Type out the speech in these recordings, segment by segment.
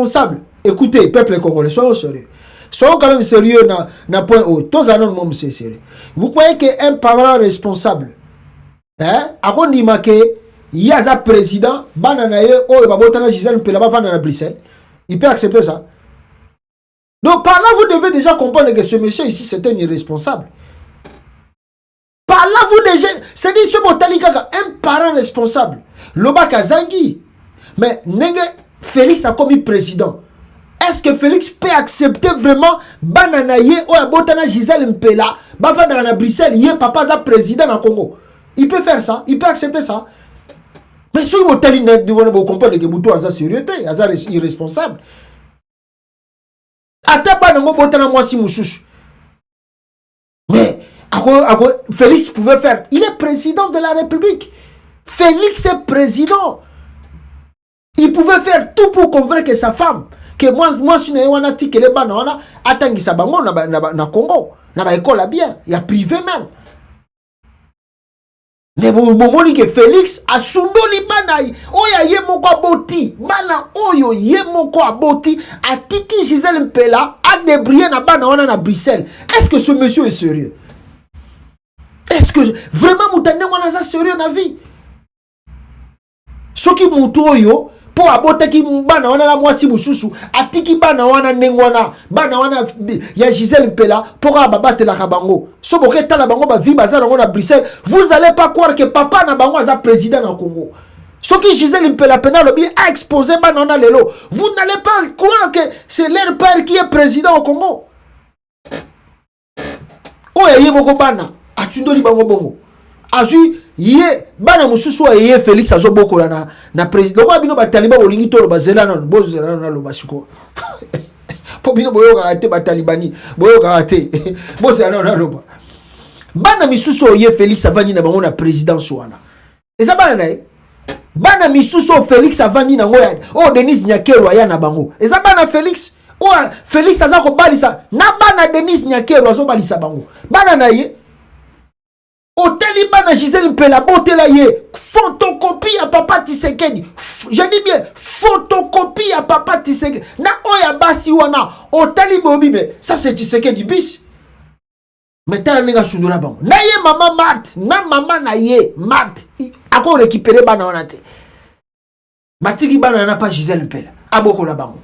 responsable. Écoutez, peuple congolais, soyons sérieux. Soyons quand même sérieux dans point haut. Tous les gens c'est sérieux. Vous croyez qu'un parent responsable, hein, à quoi dit que il y a un président, bananaye, oh, babotana Gisèle Mpela va dans Bruxelles, il peut accepter ça. Donc par là, vous devez déjà comprendre que ce monsieur ici, c'est un irresponsable. Par là, vous déjà, c'est dit ce Botalikaka, un parent responsable. Lobaka Zangi. Mais Félix a commis président. Est-ce que Félix peut accepter vraiment bananaye ou abotana Gisèle Mpela va dans Bruxelles, il est papa za président dans Congo. Il peut faire ça, il peut accepter ça. Mais si vous comprenez que Moutou a sa sécurité, a sa irresponsable. Ataba nango botana mwasi mususu. Mais Félix pouvait faire. Il est président de la République. Félix est président. Il pouvait faire tout pour convaincre sa femme que moi si on que les banana atangi sa bango na Congo, na ba école bien, il y a privé même. Mais vous moni que Félix a sundoli banai oya ye moko aboti bana oyo ye moko aboti atiki Gisèle Mpela a débrié na bana wana na Bruxelles. Est-ce que ce monsieur est sérieux? Est-ce que vraiment moutane wana za sérieux na vie? Soki mutu oyo po abotaki bana wana la mwasi mususu atiki bana wana nengwana bana wana ya Gisèle Mpela pour ababate la kabango so boketa la bango ba vie bazana na Bruxelles. Vous allez pas croire que papa na bango aza président na Congo. Ce qui Gisèle Mpela pena lobi a exposé bana wana lelo. Vous n'allez pas croire que c'est leur père qui est président au Congo. Oya yemoko bana atundoli bango bongo azui ye bana mususu ye Félix azoboko na président ko bino ba taliban olingi tolo bazela non bozela na lo basiko po bino boyo karate ba talibani boyo karate bozela na lo bana misusu ye Félix avani na bango na présidence wana eza bana misusu Félix avani na ngoya oh Denis Nyakero ya na bango eza bana Félix oh Félix azako balisa na bana Denis Nyakero azobalisa bango bana na ye Hôtel Ibana Gisèle Mpela botela ye photocopie à papa Tshisekedi. Je dis bien photocopie à papa Tshisekedi. Na oya basi wana Hôtel Bobi mais ça c'est Tshisekedi bis. Mais tala ninga sundula bango. Na ye maman Marthe, na maman na ye Marthe. Ako récupérer bana wana te. Matiki bana na pas Gisèle Mpela. Aboko la bango.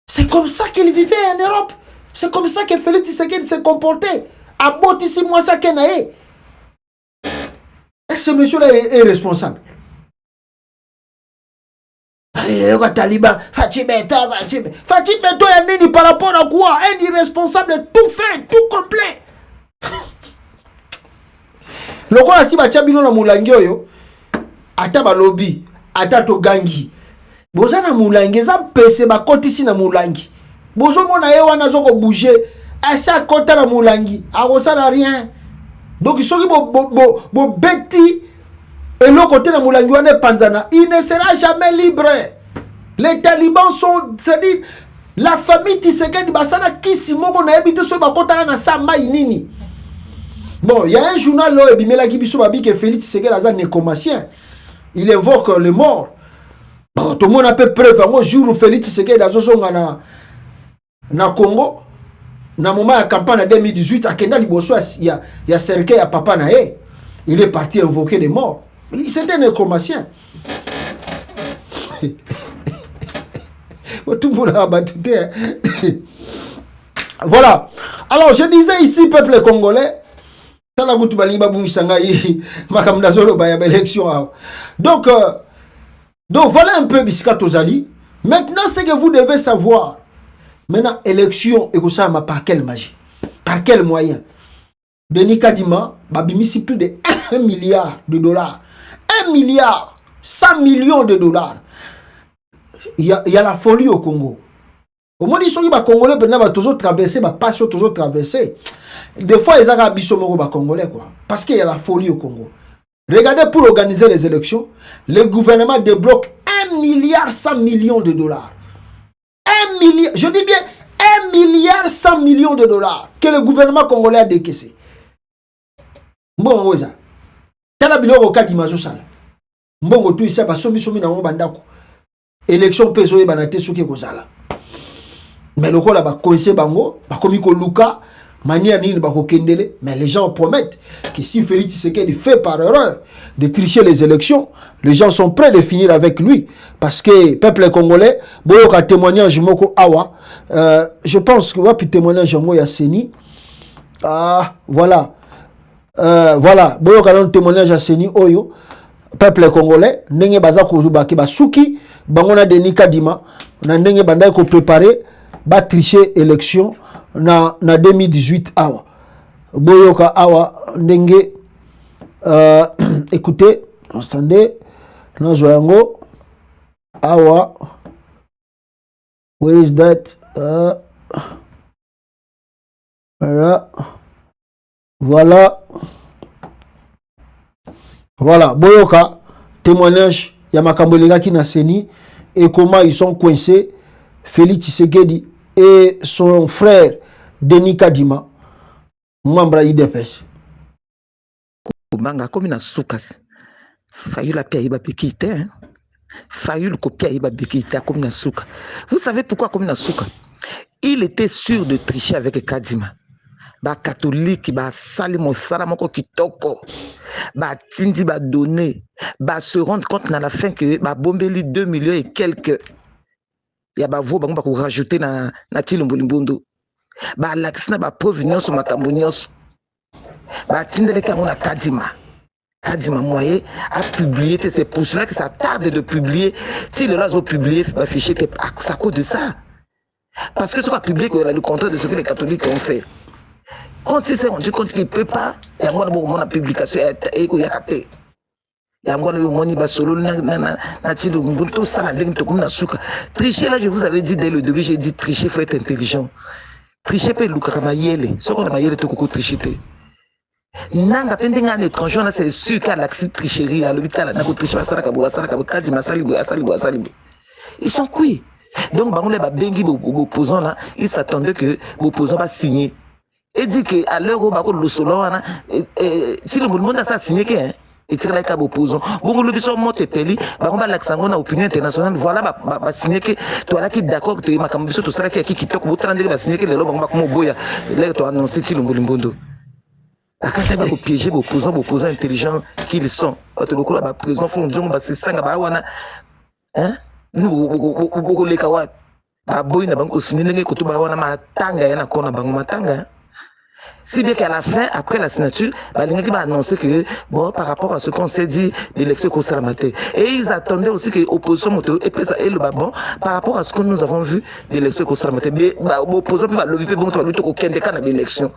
C'est comme ça qu'il vivait en Europe. C'est comme ça que Félix Tshisekedi s'est comporté. Abotisi moi ça kenae. Ce monsieur-là est responsable. Allez, le Taliban, Fatih Beto, il y a par rapport à quoi? Un irresponsable, tout fait, tout complet. Le quoi, si tu as bien na moulangi yo, ata ba lobby, ata to gangi. Boza na moulangi, za pese ba kotisi na moulangi. Bozo mona ye wana zoko bouger, asa kota na moulangi, akosa na rien. Donc, ceux qui vont bêtis et l'autre côté de Moulanguane Panzana, il ne sera jamais libre. Les talibans sont, c'est-à-dire, la famille Tshisekedi Basana qui si moko na habité sur bakota na sa maïnini. Bon, il y a un journal là, Bimela Kibiso Babi que Félix Tshisekedi Azan nécomacien. Il invoque les morts. Bon, tout le monde a peu preuve. Un jour où Félix Tshisekedi Azan na Congo. Dans le moment de la campagne en 2018, à Kenda Liboso, il y a cercueil à papa Naé. Il est parti invoquer les morts. C'était un nécromacien. Tout le monde a battu. Voilà. Alors, je disais ici, peuple congolais, donc, voilà un peu Biscato Zali. Maintenant, c'est que vous devez savoir. Maintenant, élection, et ça, par quelle magie? Par quel moyen? Denis Kadima, babimisi plus de 1 milliard de dollars. 1 milliard, 100 millions de dollars. Il y a la folie au Congo. Au moins, ils sont les Congolais, ils ont toujours traversé, ils toujours traversé. Des fois, ils ont les Congolais, quoi. Parce qu'il y a la folie au Congo. Regardez, pour organiser les élections, le gouvernement débloque 1 milliard 100 millions de dollars. 1 milliard, je dis bien 1 milliard 100 millions de dollars que le gouvernement congolais a décaissé. Bon, Rosa. Tala biloko kadi mazosala. Mbongo tu isa basomi somi na bandako. élection peso banate soki kozala. Mais le là ba coincé bango, ba komi ko luka manière nini ba ko kendele, mais les gens promettent que si Félix Tshisekedi fait par erreur de tricher les élections, les gens sont prêts de finir avec lui parce que peuple congolais boyo ka témoignage moko awa je pense que wapi témoignage mo ya Seni voilà boyo ka non témoignage ya Seni oyo peuple congolais ndenge baza ko baki basuki bango na Denis Kadima na ndenge bandai ko préparer ba tricher élection na 2018 awa boyoka awa ndenge écoutez attendez nazo yango awa where is that voilà boyoka témoignage ya makambo elekaki na Seni et comment ils sont coincés Félix Tshisekedi et son frère Denis Kadima, membre IDPS. Manga comme na souka. Fayu la pia iba pikite hein. Fayu le copia iba pikite comme na souka. Vous savez pourquoi comme na souka? Il était sûr de tricher avec Kadima. Ba catholique ba sali mosala moko kitoko. Ba tindi ba donner, ba se rendre compte na la fin que ba bombeli 2 millions et quelques. Ya ba vo bango ba ko rajouter na Tshilombo Limbondo. Ba laxina ba preuve nyonso makambo nyonso. Ba tindele ka mona Kadima. Kadima moyen a publié, c'est pour cela que ça tarde de publier. Si le là ont publié, va fichier à cause de ça. Parce que ce qu'on a publié, c'est le contraire de ce que les catholiques ont fait. Quand il s'est rendu compte qu'il ne peut pas, il y a moins de publication et il y a raté. Tricher là, je vous avais dit dès le début, j'ai dit tricher, il faut être intelligent. Tricher peut le kakamayele, ce qu'on a mayele tout coucou tricher. Nanga pending un étranger, c'est sûr qu'il y a l'accès de tricherie à l'hôpital, n'a pas triché, ils sont cuits. Donc, les bengi opposants là, ils s'attendaient que l'opposant va signer. Et dit qu'à l'heure où le solo, si le monde a signé, et tire la cabo opposant. Bon, le bison monte peli, on va l'accent on a opinion internationale. Voilà, va signer que toi là qui d'accord que tu m'as comme tout ça qui toque, vous train de va signer que les lois vont comme boya. Là, tu as annoncé si le Mbolimbondo. Quand ça va piéger vos opposants intelligents qu'ils sont. Quand le coup là, présent font dire, c'est ça, hein? Nous, les kawat. Boy n'a pas signé que tu vas avoir ma tanga et na kona bango matanga. Si bien qu'à la fin, après la signature, Balingi va annoncer que, bon, par rapport à ce qu'on s'est dit, l'élection Kosaramate. Et ils attendaient aussi que l'opposition moto et le babon, par rapport à ce que nous avons vu l'élection Kosaramate. Mais l'opposition va lever, bon, tu vas lutter au Kendeka dans l'élection.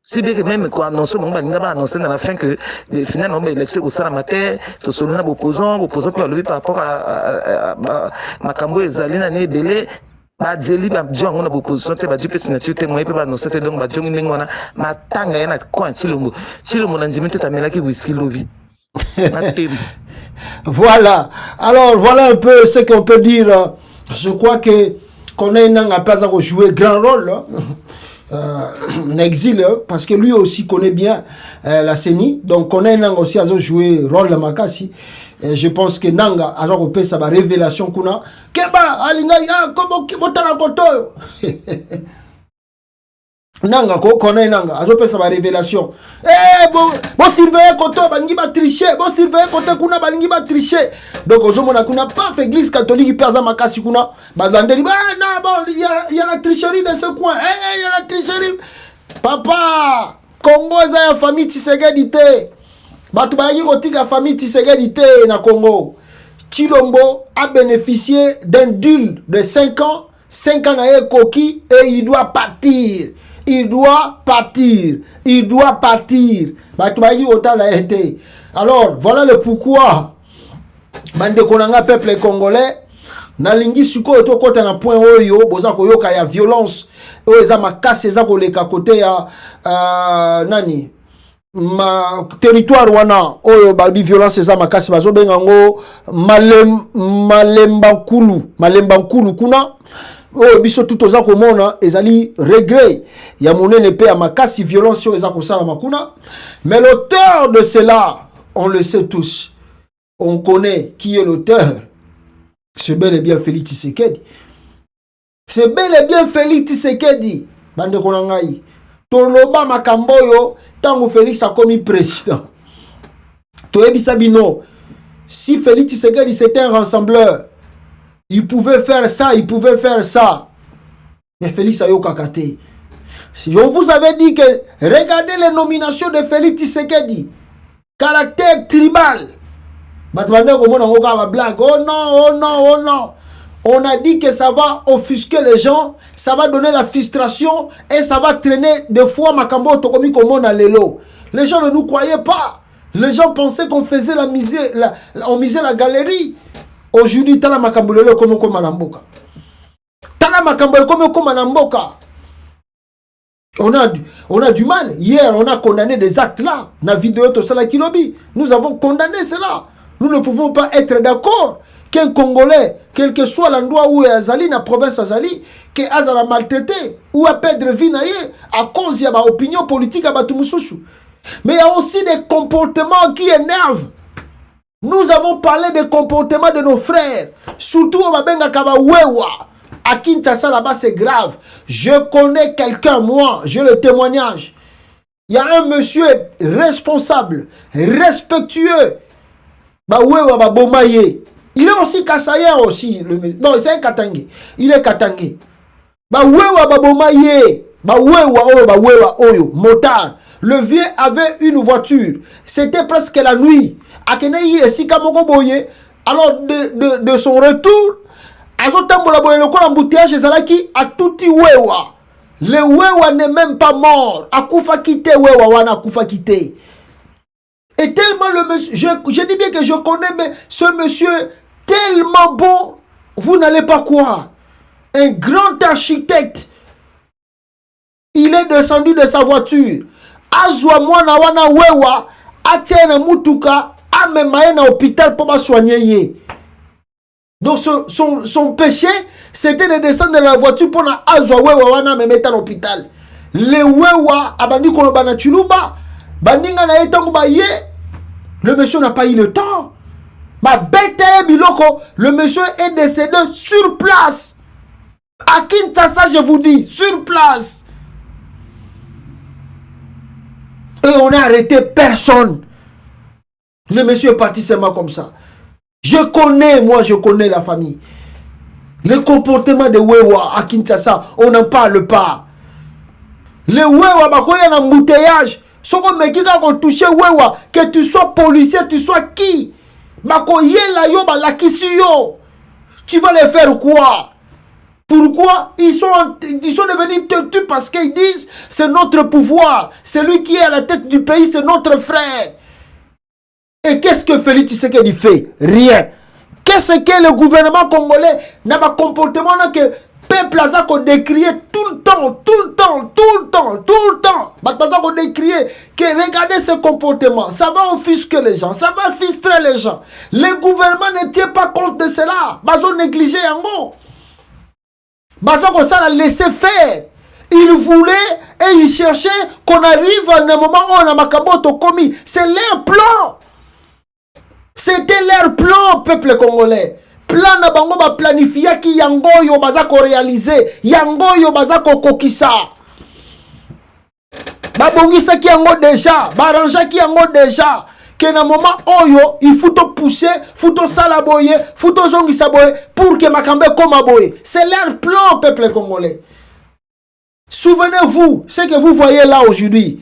Si bien que même quand annoncer, Balingi va annoncer dans la fin que, finalement, l'élection Kosaramate, tout ce qu'on a l'opposition peut lever par rapport à Makambo et Zalina, né délai. Ba djeli ba djong on a opposition te ba djupe signature te moye pe ba annoncer te donc ba djong ndenge wana matanga yana kwa Tshilombo na ndimete tamela ki whisky lobby. Voilà. Alors voilà un peu ce qu'on peut dire. Je crois que Corneille Nangaa a pas à jouer grand rôle en exil parce que lui aussi connaît bien la CENI. Donc Corneille Nangaa aussi a joué rôle la makasi. Je pense que Nanga a repéré sa révélation kuna keba alinga ya kobo botana koto Nanga ko connaît Nanga a repéré sa révélation bon surveiller koto balingi ba tricher bon surveiller koto kuna balingi ba tricher donc ozomona kuna pas église catholique pesa makasi kuna bagandeli ba na bon il y a la tricherie de ce coin il y a la tricherie papa Congo za ya famille Tshisekedi te. Batoubayi Rotika famille Tshisekedi na Congo. Tshilombo a bénéficié d'un deal de 5 ans. 5 ans à Koki et il doit partir. Il doit partir. Batoubayi Rota l'a été. Alors, voilà le pourquoi. Bande Konanga, peuple congolais. Nalingi suko to kota na point oyo boza koyoka ya violence. Oyo eza makasi eza koleka kote ya nani? Ma territoire wana oyo balbi violence eza makasi bazo bengango malemba nkulu kuna oyo biso tout oza komona ezali regret ya monene pe ya makasi violence oyo eza kosala makuna mais l'auteur de cela on le sait tous, on connaît qui est l'auteur. C'est bel et bien Félix Tshisekedi. C'est bel et bien Félix Tshisekedi. Bande konangai. Toloba makamboyo tango Félix a commis président. Toyebi Sabino. Si Félix Tshisekedi c'était un rassembleur, il pouvait faire ça, il pouvait faire ça. Mais Félix a eu kakate. Je vous avais dit que regardez les nominations de Félix Tshisekedi. Caractère tribal. Oh non, oh non, oh non. On a dit que ça va offusquer les gens, ça va donner la frustration et ça va traîner des fois Makambo Tokomi comme à l'élo. Les gens ne nous croyaient pas. Les gens pensaient qu'on faisait on misait la galerie. Aujourd'hui, Tala Makambo Lelo comme Malamboka. Tala Makambo comme Malamboka. On a du mal. Hier, on a condamné des actes là. La vidéo de Salah Kilobi. Nous avons condamné cela. Nous ne pouvons pas être d'accord qu'un Congolais, quel que soit l'endroit où il Azali, la province Azali, que Azala maltraité ou à perdre vie à cause de l'opinion politique à Batumususu. Mais il y a aussi des comportements qui énervent. Nous avons parlé des comportements de nos frères, surtout au Mabenga Kabawewa. À Kinshasa, là-bas, c'est grave. Je connais quelqu'un, moi, j'ai le témoignage. Il y a un monsieur responsable, respectueux. Bawewa Babomaye. Il est aussi Kassayen aussi. Non, c'est un Katangé. Il est Katangé. Bawewa Babomaye. Bawewa Oyo. Motard. Le vieux avait une voiture. C'était presque la nuit. Akeneyi et Sikamoko Boye. Alors, de son retour, Azotambola Boye, le embouteillage Zalaki a tout dit Wewa. Le Wewa n'est même pas mort. Akufa Kite Wewa wana Akufa Kite. Et tellement le monsieur, je dis bien que je connais, mais ce monsieur, tellement bon, vous n'allez pas croire. Un grand architecte. Il est descendu de sa voiture. Azwa mwana wana wewa, atiena mutuka, amemaye na hôpital pour ma soigner. Donc son péché, c'était de descendre de la voiture pour na azwa wewa wana me mettre à l'hôpital. Le wewa, abandi koloba na chuluba, bandinga na etangu ba ye. Le monsieur n'a pas eu le temps. Ma bête biloko, le monsieur est décédé sur place. À Kinshasa, je vous dis, sur place. Et on n'a arrêté personne. Le monsieur est parti seulement comme ça. Je connais la famille. Le comportement de Wewa à Kinshasa, on n'en parle pas. Le Wewa, il y a un embouteillage. Que tu sois policier, tu sois qui? Tu vas les faire quoi? Pourquoi ils sont devenus têtus? Parce qu'ils disent c'est notre pouvoir. Celui qui est à la tête du pays, c'est notre frère. Et qu'est-ce que Félix Tshisekedi fait? Rien. Qu'est-ce que le gouvernement congolais n'a pas comportement que peuple a décrié tout le temps. Baza ko décrié que regardez ce comportement, ça va offusquer les gens, ça va frustrer les gens. Le gouvernement ne tient pas compte de cela. Bazo négligé yango. Baza ko ça laisser faire. Il voulait et il cherchait qu'on arrive à un moment où on a makaboto commis. C'est leur plan. C'était leur plan, peuple congolais. Plan na bango ba planifier ki yango yo baza ko réaliser, yango yo baza ko kokisa. Ba bongisa ki yango déjà, ba arranger ki yango déjà. Que na moment oyo il faut te pousser, faut te salaboyer, faut te zongisa boye pour que makambe koma boye. C'est leur plan, peuple congolais. Souvenez-vous, ce que vous voyez là aujourd'hui.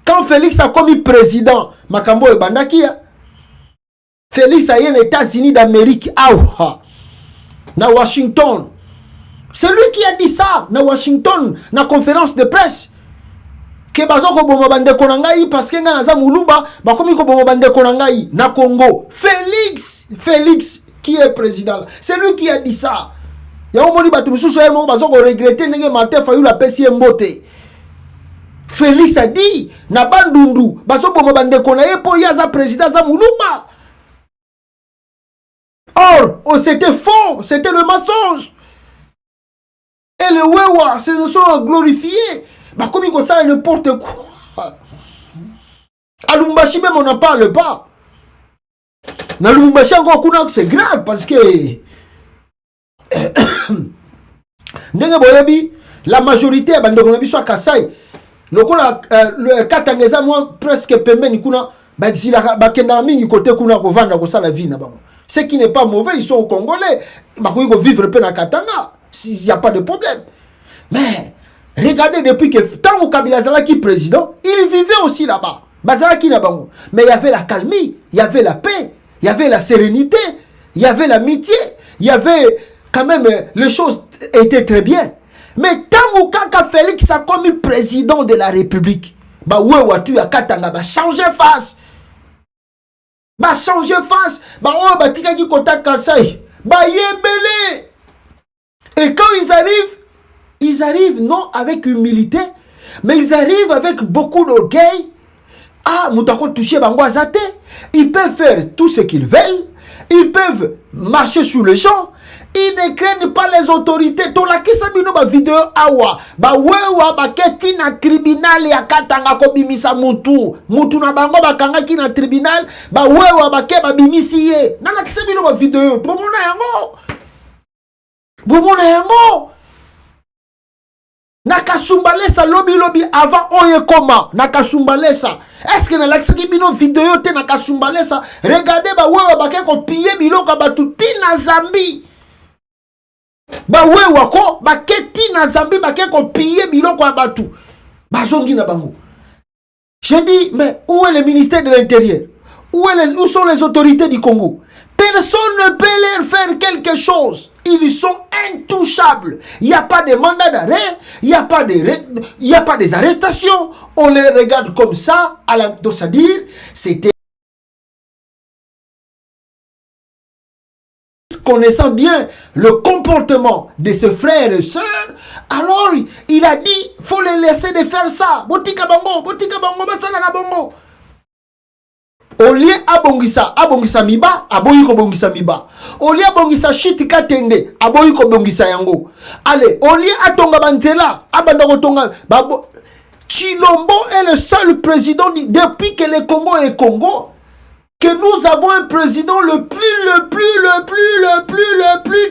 Quand Félix a commis président, makambo e bandaki. Félix a eu les États-Unis d'Amérique, na Washington. C'est lui qui a dit ça, na Washington, na conférence de presse. Que bazoko bomo bande konangai parce que nga naza muluba, bakomi ko bomo bande konangai na Congo. Félix qui est président. C'est lui qui a dit ça. Ya omoni batu mususu emo bazoko regretter ndenge Martin Fayulu a pesi mbote. Félix a dit na bandundu bazoko bomo bande konaye po yaza président za muluba. Or, c'était faux, c'était le mensonge. Et le Wewa se sont glorifiés. Bah, comme ils ça n'importe quoi. À Lumbashi même, on n'en parle pas. Dans Lumbashi, encore, c'est grave parce que ndenge boyebi la majorité bandeko na biso Kasai lokola Katanga eza moi presque pembeni kuna baxila bakenda mingi côté kuna ko vendre ko sala vie na bango. Ce qui n'est pas mauvais, ils sont au Congolais, bakoyi ko vivre pe na Katanga, s'il y a pas de problème. Mais regardez depuis que tant Kabila zalaki président, il vivait aussi là-bas. Bazalaki na bango. Mais il y avait la calmie, il y avait la paix, il y avait la sérénité, il y avait l'amitié, il y avait quand même les choses étaient très bien. Mais tant Kaka Félix a comme président de la République, bah ouais watu ya Katanga ba changer face. Ba changer face, bah oh ba tika ki kota Kasai, ba yebele. Et quand ils arrivent non avec humilité, mais ils arrivent avec beaucoup d'orgueil. Ah, moutako toucher bango azate. Ils peuvent faire tout ce qu'ils veulent. Ils peuvent marcher sur les gens. Ils ne craignent pas les autorités. To la kisabino ba vidéo awa. Ba wewa ba keti na tribunal ya Katanga ko bimisa mutu. Mutu na bango ba kanga ki na tribunal. Ba wewa ba ke ba bimisi ye. Na la kisabino ba vidéo. Bomona yango. Bomona yango. Nakasumbalesa lobby avant oye koma. Nakasumbalesa. Est-ce que na laksaki bino vidéo te nakasumbalesa? Regardez ba wewa ba ke ko piller biloko ba tuti na Zambie. Ba wewa ko ba keti na Zambie ba ke ko piller biloko ba batu. Bazongi na bango. Je dis mais où est le ministère de l'Intérieur? Où sont les autorités du Congo? Personne ne peut leur faire quelque chose. Ils sont intouchables. Il n'y a pas de mandat d'arrêt, il n'y a pas des arrestations. On les regarde comme ça, c'est-à-dire, c'était connaissant bien le comportement de ses frères et sœurs, alors il a dit, faut les laisser de faire ça. Botika bango, basala na bongo. Au lieu abongisa miba, aboyi ko bongisa miba. Au lieu abongisa shitika tende, aboyi ko bongisa yango. Allez, au lieu atonga banzela, abanda ko tonga babo. Chilombo est le seul président depuis que le Congo est Congo que nous avons un président le plus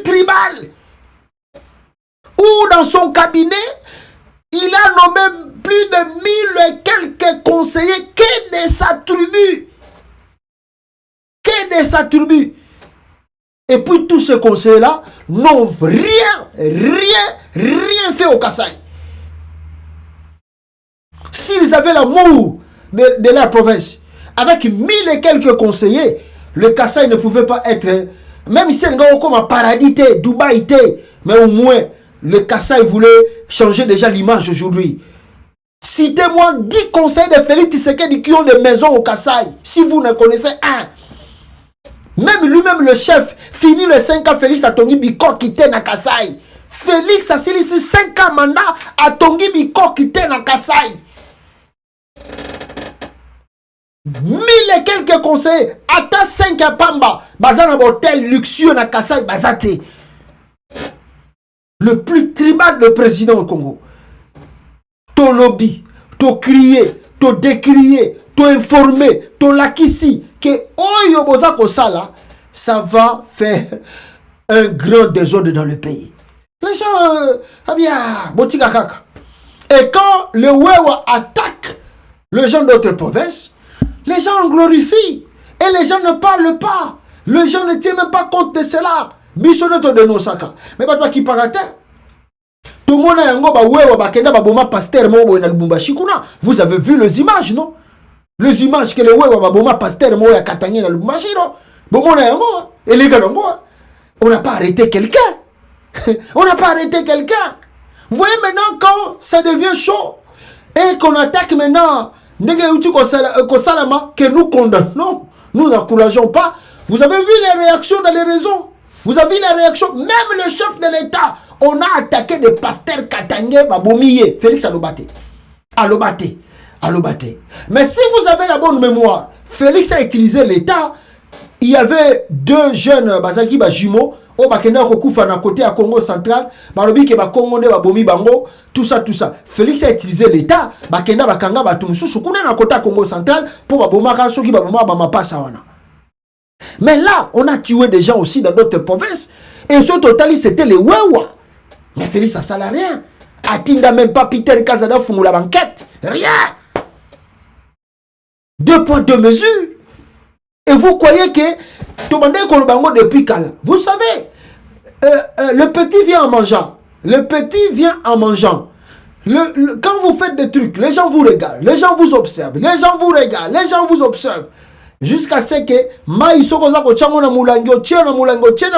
tribal. Ou dans son cabinet, il a nommé plus de 1000 et quelques conseillers que de sa tribu. De sa tribu. Et puis tous ces conseillers-là n'ont rien fait au Kasaï. S'ils avaient l'amour de leur province, avec 1000 et quelques conseillers, le Kasaï ne pouvait pas être, même si c'est comme un paradis, Dubaï, mais au moins, le Kasaï voulait changer déjà l'image aujourd'hui. Citez-moi 10 conseillers de Félix Tshisekedi qui ont des maisons au Kasaï, si vous ne connaissez un. Même lui-même, le chef, finit le 5 ans, Félix Atongi Biko qui était na Kasai. Félix a signé 5 ans mandat à Tongi Biko qui était na Kasai. 1000 et quelques conseillers, à 5 à Pamba, bazana hôtel luxueux na Kasai, bazate. Le plus tribal de président au Congo. Ton lobby, ton crier, ton décrier, ton informer, ton lakisi. Que Oyo Boza Kosala, ça va faire un grand désordre dans le pays. Les gens, Botika Kaka. Et quand le Wewa attaque les gens d'autres provinces, les gens en glorifient. Et les gens ne parlent pas. Les gens ne tiennent même pas compte de cela. Bissoneto de Nosaka. Mais pas toi qui parate. Tout le monde a un Wewa Bakenda Baboma Pasteur Mobo na Lubumbashi kuna. Vous avez vu les images, non? Les images que le Wewa Baboma Pasteur Mobo ya Katangé na Lubumbashi, non? Bomona yango. Et les gars, on n'a pas arrêté quelqu'un. On n'a pas arrêté quelqu'un. Vous voyez maintenant quand ça devient chaud et qu'on attaque maintenant que nous condamnons, nous n'encourageons pas. Vous avez vu les réactions dans les réseaux. Vous avez vu les réactions. Même le chef de l'État, on a attaqué des pasteurs Katangé, Babomiye, Félix Alobate. Mais si vous avez la bonne mémoire, Félix a utilisé l'État. Il y avait 2 jeunes Bazaki jumeaux. Au Bakenda Kokufa na côté à Congo central, Barobi ke ba Congo ne ba bomi bango, tout ça. Félix a utilisé l'État, Bakenda Bakanga Batumusu sukuna na côté à Congo central pour ba bomaka soki ba boma ba mapasa wana. Mais là, on a tué des gens aussi dans d'autres provinces et ce total c'était les Wewa. Mais Félix ça sala rien. Atinda même pas Peter Kazada fumou la banquette. Rien. 2 points, 2 mesures. Et vous croyez que Tomandé Kolobango depuis Kala. Vous savez, le petit vient en mangeant. Le petit vient en mangeant. Quand vous faites des trucs, les gens vous regardent, les gens vous observent, les gens vous regardent, les gens vous observent. Jusqu'à ce que Maï Sokoza Kochango na Moulangi, Tchè na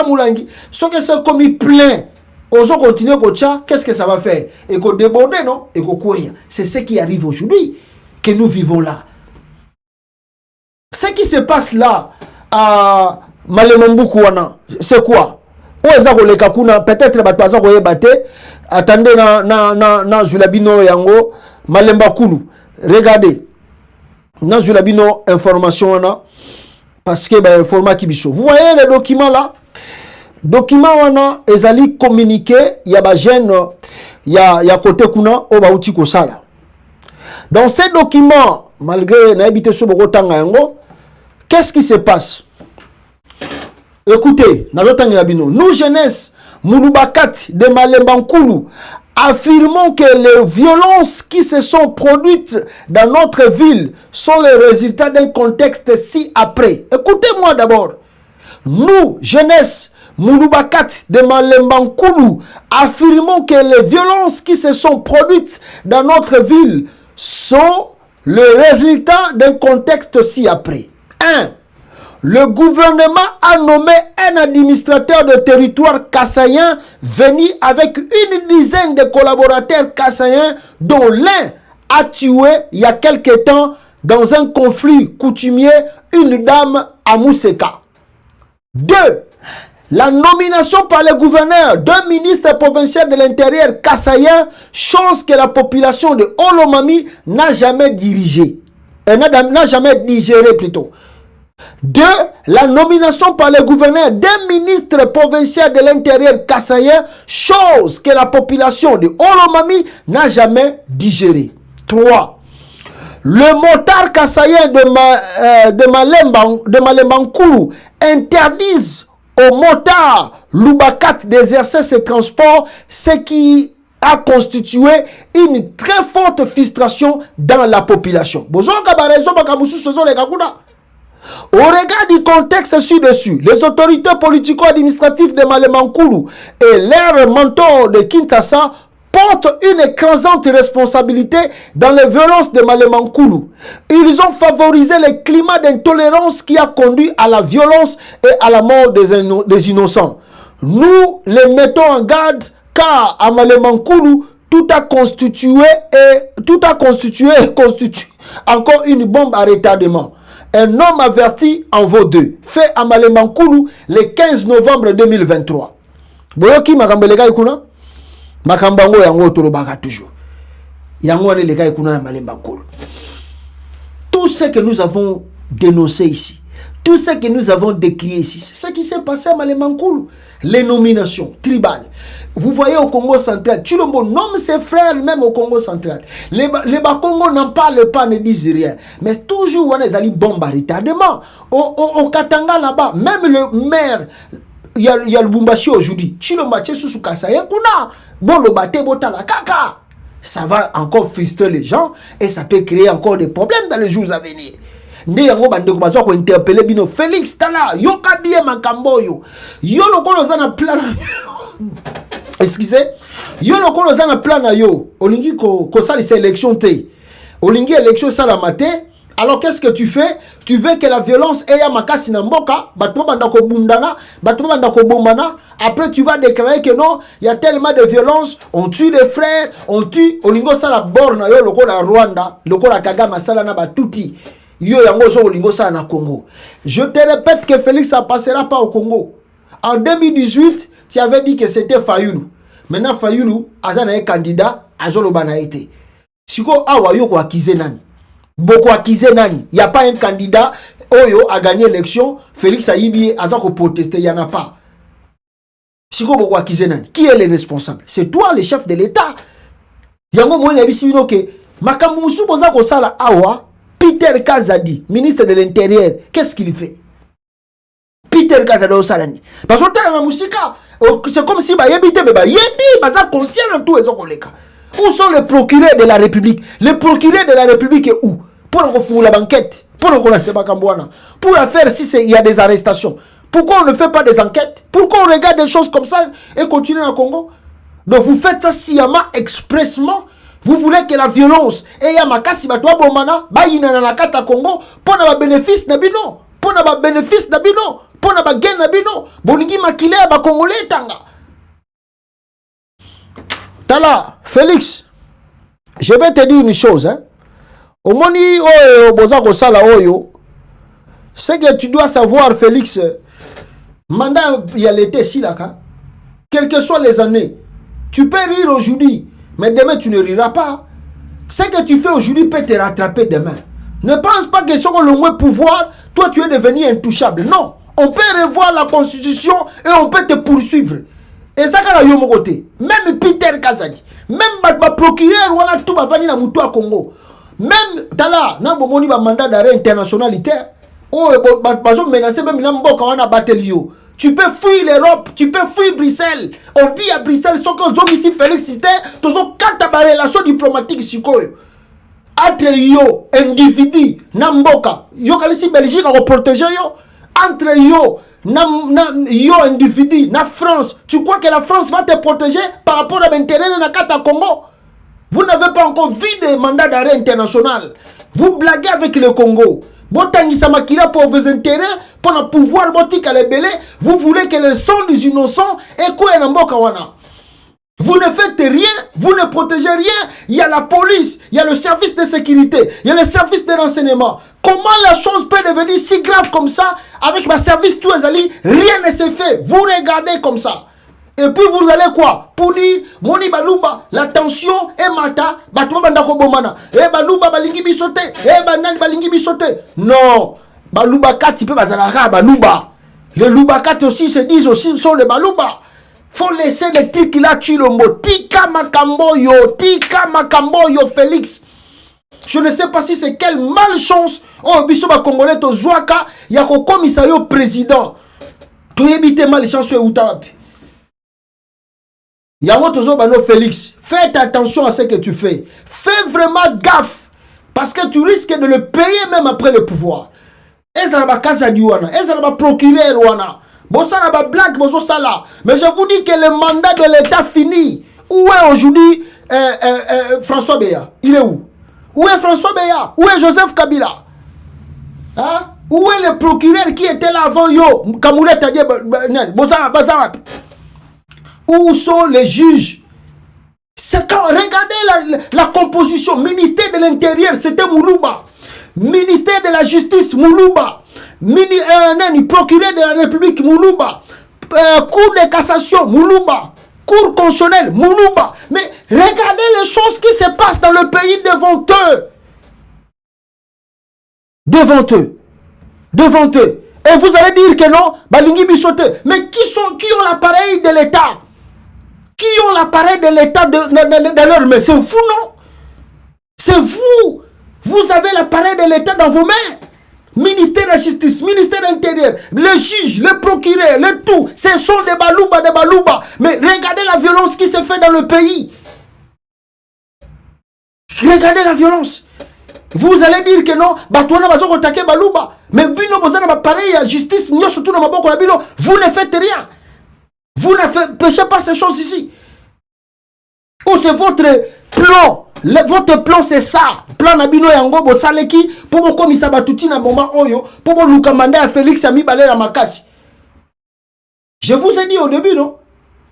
Moulangi, ce que c'est comme il plein. Oso continue Kocha, qu'est-ce que ça va faire? Et qu'on déborde, non? Et qu'on courir. C'est ce qui arrive aujourd'hui, que nous vivons là. Ce qui se passe là, à Malemamboukou, c'est quoi? Peut-être Batwaza Koyebate, attendez na Zulabino Yango, Malembakulu. Regardez, na Zulabino information parce que bah format Kibicho. Vous voyez les documents là? Documents wana ezali communiqué ya ba jeune ya côté kuna o ba uti ko sala. Dans ces documents, malgré na habité so boko tanga yango, qu'est-ce qui se passe? Écoutez, nous jeunesse, Mouloubakat de Malembankulu, affirmons que les violences qui se sont produites dans notre ville sont le résultat d'un contexte ci-après. Écoutez-moi d'abord. Nous, jeunesse, Mouloubakat de Malembankulu, affirmons que les violences qui se sont produites dans notre ville sont le résultat d'un contexte ci-après. 1. Le gouvernement a nommé un administrateur de territoire kassaïen venu avec une dizaine de collaborateurs kassaïens dont l'un a tué il y a quelque temps dans un conflit coutumier une dame à Mousseka. 2. La nomination par le gouverneur d'un ministre provincial de l'intérieur kassaïen, chose que la population de Olomami n'a jamais dirigée. N'a jamais digéré plutôt. 2. La nomination par le gouverneur d'un ministre provincial de l'intérieur kassaïen, chose que la population de Olomami n'a jamais digéré. 3. Le motard kassaïen de Malembankulu interdise aux motards Loubakat d'exercer ce transport, ce qui a constitué une très forte frustration dans la population. Au regard du contexte ci-dessus, les autorités politico-administratives de Malembankulu et leurs mentors de Kinshasa portent une écrasante responsabilité dans les violences de Malembankulu. Ils ont favorisé le climat d'intolérance qui a conduit à la violence et à la mort des innocents. Nous les mettons en garde car à Malembankulu, tout a constitué encore une bombe à retardement. Un homme averti en vaut 2. Fait à Malembankulu le 15 novembre 2023. Boyoki makambelega ikuna? Makambango yango tolobaka toujours. Yango ane lega ikuna na Malembankulu. Tout ce que nous avons dénoncé ici, tout ce que nous avons décrié ici, c'est ce qui s'est passé à Malembankulu. Les nominations tribales. Vous voyez au Congo central, Chilombo nomme ses frères même au Congo central. Les Bakongo n'en parlent pas, ne disent rien. Mais toujours, on est allé bombe à retardement. Au Katanga là-bas, même le maire, il y a le Bumbashi aujourd'hui. Chilombo Tchesou Kassayen Kuna, bon le bate botala kaka. Ça va encore frustrer les gens et ça peut créer encore des problèmes dans les jours à venir. Nde yango bandeko bazo ko interpeller bino Félix Tala yo kadie makambo yo lokolo za na plan excusez yo lokolo za na plan na yo olingi ko salisa élection te olingi élection sala matin. Alors qu'est-ce que tu fais? Tu veux que la violence ait makasi na mboka, bato banda ko bundana, bato banda ko bombana. Après tu vas déclarer que non, il y a tellement de violence, on tue des frères, on tue olingo sala borna yo lokola Rwanda, lokola Kagame sala na batuti. Yo yango zo olingo sala na Congo. Je te répète que Félix ça passera pas au Congo. En 2018, tu avais dit que c'était Fayoulou. Maintenant Fayoulou azana un candidat azolo bana été. Siko awa yo ko akize nani? Beaucoup accusé nani. Il n'y a pas un candidat Oyo a gagné l'élection. Félix Ayibi a protesté. Il n'y en a pas. Siko beaucoup accusé nani. Qui est le responsable? C'est toi le chef de l'État. Yango mo na bisi bino ke makambu musu boza ko sala awa. Peter Kazadi, ministre de l'Intérieur, qu'est-ce qu'il fait? Peter Kazado Salani. Parce que dans la musique, c'est comme si baza conscient de tout et son collègue. Où sont les procureurs de la République? Les procureurs de la République est où? Pour qu'on fout la banquette, pour qu'on achète Bakambouana, pour la faire si il y a des arrestations. Pourquoi on ne fait pas des enquêtes? Pourquoi on regarde des choses comme ça et continue dans le Congo? Donc vous faites ça sciemment, expressement. Vous voulez que la violence et Yamakasi Batwa Bomana, Bayina na kata Congo, pour na bénéfice nabino, pour na bénéfice nabino, pour na gain nabino, bolingi makile ba Congolais tanga. Tala, Félix, je vais te dire une chose, hein. Au moni oyo bozako sala oyo, c'est que tu dois savoir, Félix, mandat il y a l'été si là, quelles que soient les années, tu peux rire aujourd'hui, mais demain tu ne riras pas. Ce que tu fais aujourd'hui peut te rattraper demain. Ne pense pas que sur le moins pouvoir, toi tu es devenu intouchable. Non, on peut revoir la constitution et on peut te poursuivre. Et ça quand yo côté, même Peter Kazadi, même ba procureur wala tout ba vani na mutu à Congo. Même tala na bomoni ba mandat d'arrêt internationalité. Oh bazo menacer même na mboka wana batelio. Tu peux fuir l'Europe, tu peux fuir Bruxelles. On dit à Bruxelles, ce que nous ici Félix Cité, tous ont quatre relations diplomatiques entre yo, individu, Namboka, yo kalisi Belgique à protéger yo, entre yo, yo individu, na France. Tu crois que la France va te protéger par rapport à l'intérêt de la carte Congo? Vous n'avez pas encore vu de mandat d'arrêt international. Vous blaguez avec le Congo. Pour vos intérêts, pour le pouvoir, vous voulez que le sang des innocents et quoi vous ne faites rien, vous ne protégez rien. Il y a la police, il y a le service de sécurité, il y a le service de renseignement. Comment la chose peut devenir si grave comme ça avec ma service tout azali, rien ne s'est fait. Vous regardez comme ça. Et puis vous allez quoi? Pour dire, Moni Balouba, la tension est mata, Batma Bandako Bomana, Balouba Balingi Bisote, Banan Balingi Bisote. Non, Balouba Kat, il peut Bazalara, Balouba. Les Loubakat aussi se disent aussi, sont les Balouba. Faut laisser les trucs là, Chilombo. Tika Makambo yo, Félix. Je ne sais pas si c'est quelle malchance. Oh, Bissoba Congolais, to Zouaka, Yako Komisario président. Tu évites malchance sur Outarapi. Yango Tozo Bano Félix, faites attention à ce que tu fais. Fais vraiment gaffe. Parce que tu risques de le payer même après le pouvoir. Et ça n'a pas casa diwana. Et ça n'a pas procureur wana. Bon ça n'a pas blague, bon ça là. Mais je vous dis que le mandat de l'État finit. Où est aujourd'hui François Beya? Il est où? Où est François Beya? Où est Joseph Kabila? Hein? Où est le procureur qui était là avant yo? Kamoulet a dit bon ça va. Où sont les juges? C'est quand, regardez la composition. Ministère de l'Intérieur, c'était Moulouba. Ministère de la Justice, Moulouba. Procureur de la République, Moulouba. Cour de cassation, Moulouba. Cour constitutionnelle, Moulouba. Mais regardez les choses qui se passent dans le pays devant eux. Devant eux. Et vous allez dire que non, Balingi Bissote. Mais qui ont l'appareil de l'État? Qui ont l'appareil de l'État dans leurs mains? C'est vous, non? C'est vous. Vous avez l'appareil de l'État dans vos mains. Ministère de la Justice, ministère de l'Intérieur, les juges, les procureurs, le tout. Ce sont des balouba. Mais regardez la violence qui se fait dans le pays. Regardez la violence. Vous allez dire que non, Batouana va s'attaquer balouba. Mais bino bozana ba pareil à justice, nyo surtout dans ma boko la bino, vous ne faites rien. Vous ne péchez pas ces choses ici. Ou c'est votre plan. Votre plan c'est ça. Plan Nabino Yango bo saleki pour vous commissaire Batouti na moment oyo pour vous commander à Félix Ami Balera Makasi. Je vous ai dit au début non.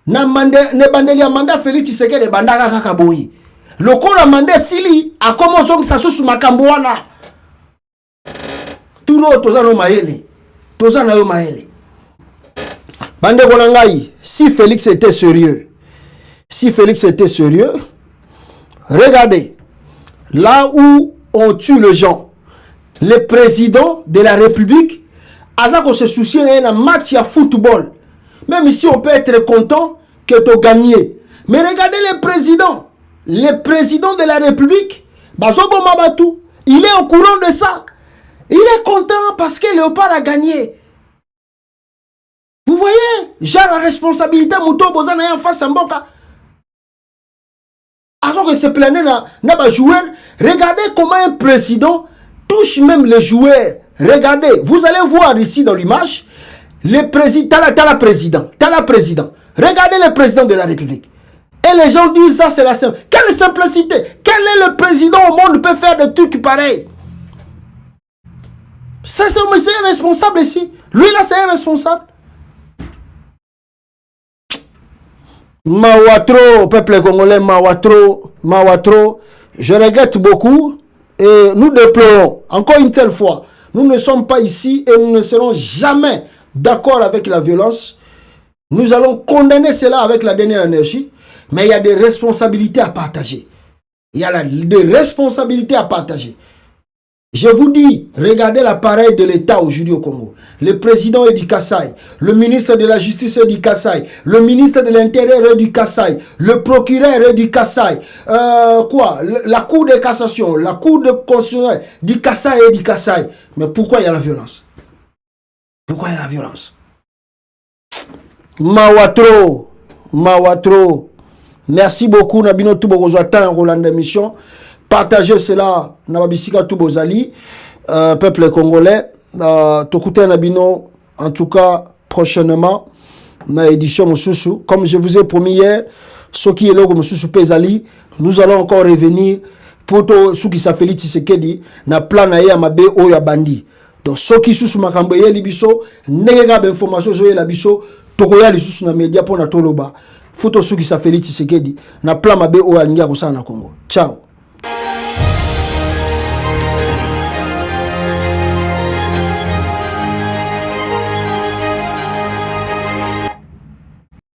Na ne bandeli amanda Félix Tshisekedi bandaka kaka boyi. Lokola mandé sili a commencé ça sous makambo wana. Tout l'autre tozano maele. Tozana yo maele. Bande Konangai, si Félix était sérieux, regardez, là où on tue les gens, le président de la République, Azako se soucie d'un match à football. Même ici, on peut être content que tu as gagné. Mais regardez le président de la République, Bazobo Mabatou, il est au courant de ça. Il est content parce que Léopard a gagné. Vous voyez, j'ai la responsabilité, Mouto Bozana en face en boka. Alors que se planer n'a pas joué. Regardez comment un président touche même les joueurs. Regardez, vous allez voir ici dans l'image, le président, t'as la président. Regardez le président de la République. Et les gens disent ça, c'est la simple. Quelle simplicité! Quel est le président au monde qui peut faire des trucs pareils? C'est un responsable ici. Lui là, c'est un responsable. Mawatro, peuple congolais, Mawatro, je regrette beaucoup et nous déplorons, encore une telle fois, nous ne sommes pas ici et nous ne serons jamais d'accord avec la violence. Nous allons condamner cela avec la dernière énergie, mais il y a des responsabilités à partager. Il y a des responsabilités à partager. Je vous dis, regardez l'appareil de l'État aujourd'hui au Congo. Le président est du Kasaï, le ministre de la Justice est du Kasaï, le ministre de l'Intérieur est du Kasaï, le procureur est du Kasaï, la Cour de cassation, la Cour de constitutionnelle du Kasaï est du Kasaï. Mais pourquoi il y a la violence? Pourquoi il y a la violence? Mawatro. Merci beaucoup, Nabino Toubouzouatan, Roland d'émission. Partagez cela, Nababisika Toubozali, peuple congolais. Tokute Nabino, en tout cas, prochainement, dans l'édition Moussoussou. Comme je vous ai promis hier, ceux qui est là, Moussoussou Pezali, nous allons encore revenir pour ceux qui s'appellent Tshisekedi, na plan na ya mabe oya bandi. Donc, ceux qui sont makambo ye libiso, n'ayez information sur la biso, tokoya lisusu na média pour na toloba. Photo ceux qui s'appellent Tshisekedi, na plan mabe oya linga kosana na Congo. Ciao.